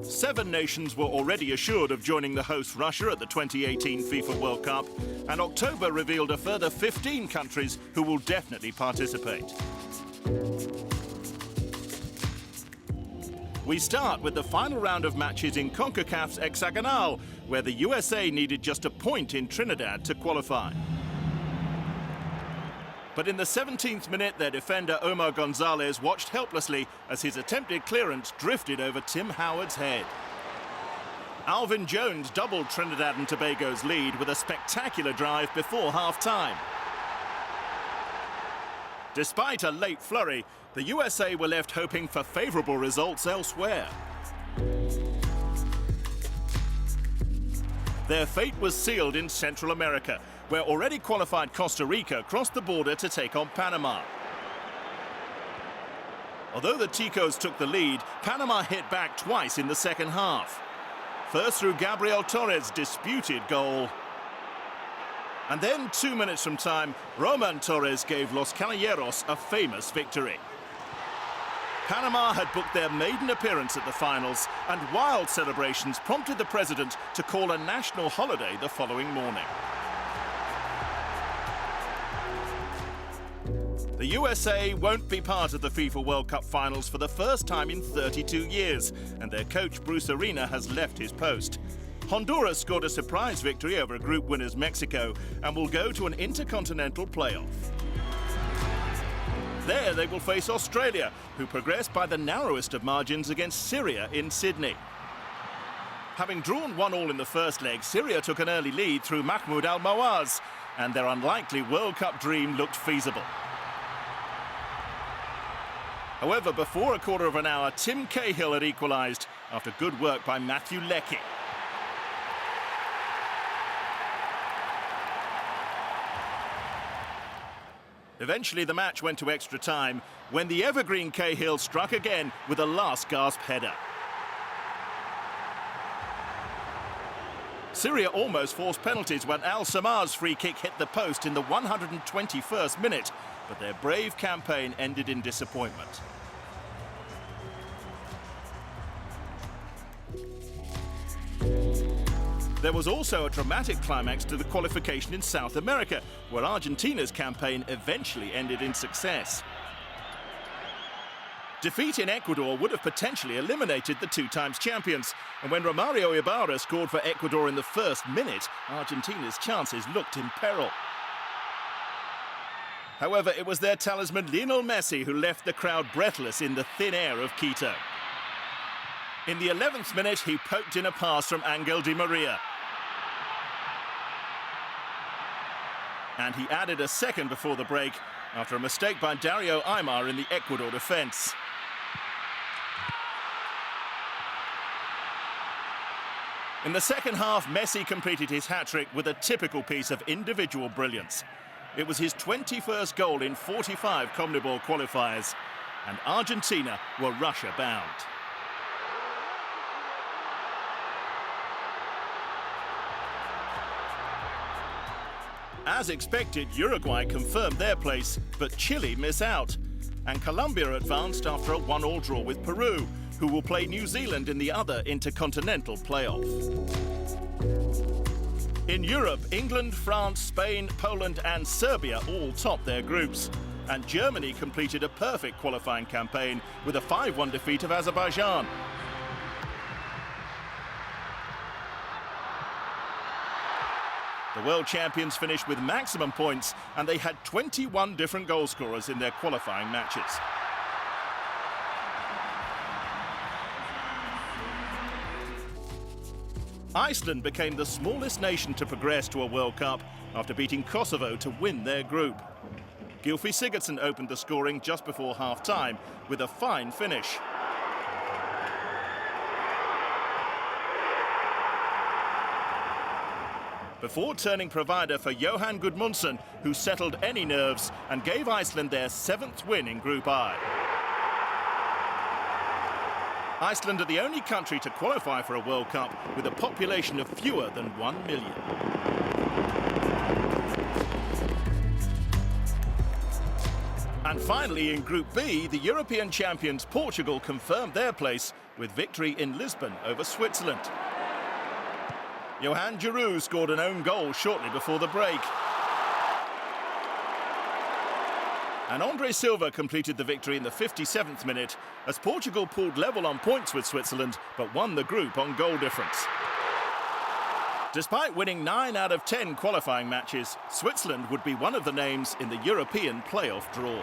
7 nations were already assured of joining the host Russia at the 2018 FIFA World Cup, and October revealed a further 15 countries who will definitely participate. We start with the final round of matches in CONCACAF's Hexagonal, where the USA needed just a point in Trinidad to qualify. But in the 17th minute, their defender Omar Gonzalez watched helplessly as his attempted clearance drifted over Tim Howard's head. Alvin Jones doubled Trinidad and Tobago's lead with a spectacular drive before half-time. Despite a late flurry, the USA were left hoping for favourable results elsewhere. Their fate was sealed in Central America, where already qualified Costa Rica crossed the border to take on Panama. Although the Ticos took the lead, Panama hit back twice in the second half. First through Gabriel Torres' disputed goal. And then 2 minutes from time, Roman Torres gave Los Caballeros a famous victory. Panama had booked their maiden appearance at the finals, and wild celebrations prompted the president to call a national holiday the following morning. The USA won't be part of the FIFA World Cup finals for the first time in 32 years, and their coach Bruce Arena has left his post. Honduras scored a surprise victory over group winners Mexico and will go to an intercontinental playoff. There they will face Australia, who progressed by the narrowest of margins against Syria in Sydney. Having drawn 1-1 in the first leg, Syria took an early lead through Mahmoud Al-Mawaz, and their unlikely World Cup dream looked feasible. However, before a quarter of an hour, Tim Cahill had equalised after good work by Matthew Leckie. Eventually, the match went to extra time when the evergreen Cahill struck again with a last-gasp header. Syria almost forced penalties when Al Samar's free kick hit the post in the 121st minute, but their brave campaign ended in disappointment. There was also a dramatic climax to the qualification in South America, where Argentina's campaign eventually ended in success. Defeat in Ecuador would have potentially eliminated the 2-time champions, and when Romario Ibarra scored for Ecuador in the first minute, Argentina's chances looked in peril. However, it was their talisman Lionel Messi who left the crowd breathless in the thin air of Quito. In the 11th minute, he poked in a pass from Angel Di Maria. And he added a second before the break after a mistake by Dario Aymar in the Ecuador defence. In the second half, Messi completed his hat-trick with a typical piece of individual brilliance. It was his 21st goal in 45 CONMEBOL qualifiers, and Argentina were Russia-bound. As expected, Uruguay confirmed their place, but Chile miss out. And Colombia advanced after a 1-1 draw with Peru, who will play New Zealand in the other intercontinental playoff. In Europe, England, France, Spain, Poland and Serbia all topped their groups. And Germany completed a perfect qualifying campaign with a 5-1 defeat of Azerbaijan. The world champions finished with maximum points, and they had 21 different goal scorers in their qualifying matches. Iceland became the smallest nation to progress to a World Cup after beating Kosovo to win their group. Gylfi Sigurdsson opened the scoring just before half-time with a fine finish. Before turning provider for Johan Gudmundsson, who settled any nerves and gave Iceland their 7th win in Group I. Iceland are the only country to qualify for a World Cup with a population of fewer than 1 million. And finally, in Group B, the European champions Portugal confirmed their place with victory in Lisbon over Switzerland. Johan Giroud scored an own goal shortly before the break. And Andre Silva completed the victory in the 57th minute as Portugal pulled level on points with Switzerland but won the group on goal difference. Despite winning 9 out of 10 qualifying matches, Switzerland would be one of the names in the European playoff draw.